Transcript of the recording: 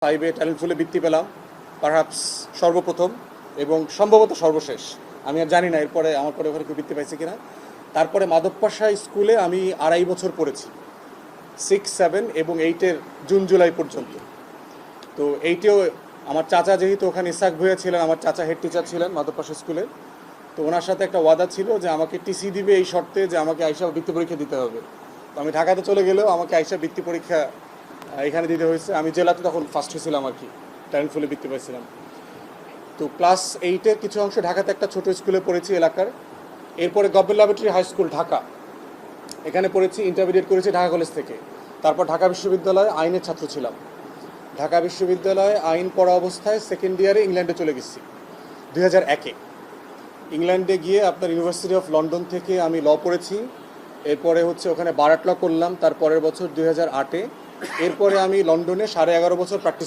5-এ talent পুলে বৃত্তি পেলাম, পারহ্যাপস সর্বপ্রথম এবং সম্ভবত সর্বশেষ। আমি আর জানি না এরপরে আমার পরে ওখানে কেউ বৃত্তি পাইছে কিনা। তারপরে মাধবপাশা স্কুলে আমি 2.5 বছর পড়েছি, 6, 7 এবং 8-এর জুন জুলাই পর্যন্ত। তো 8-এও আমার চাচা যেহেতু ওখানে ইসাক ভুঁইয়া ছিলেন, আমার চাচা হেড টিচার ছিলেন মাধবপাশা স্কুলে, তো ওনার সাথে একটা ওয়াদা ছিল যে আমাকে টিসি দিবে এই শর্তে যে আমাকে আইসা বৃত্তি পরীক্ষা দিতে হবে। তো আমি ঢাকাতে চলে গেলেও আমাকে আইসা বৃত্তি পরীক্ষা এখানে দিতে হয়েছে। আমি জেলাতে তখন ফার্স্ট হয়েছিলাম আর কি, ট্যালেন্ট ফুলে বৃত্তি পাইছিলাম। তো ক্লাস 8-এর কিছু অংশ ঢাকাতে একটা ছোট স্কুলে পড়েছি এলাকার। এরপরে government laboratory high school Dhaka, এখানে পড়েছি, ইন্টারমিডিয়েট করেছি ঢাকা কলেজ থেকে। তারপর ঢাকা বিশ্ববিদ্যালয়ে আইনের ছাত্র ছিলাম। ঢাকা বিশ্ববিদ্যালয়ে আইন পড়া অবস্থায় সেকেন্ড ইয়ারে ইংল্যান্ডে চলে গেছি 2001-এ। ইংল্যান্ডে গিয়ে আপনার ইউনিভার্সিটি অফ লন্ডন থেকে আমি ল পড়েছি। এরপরে ওখানে বারাট ল করলাম তার পরের বছর 2008-এ। এরপরে আমি লন্ডনে 11.5 বছর প্র্যাকটিস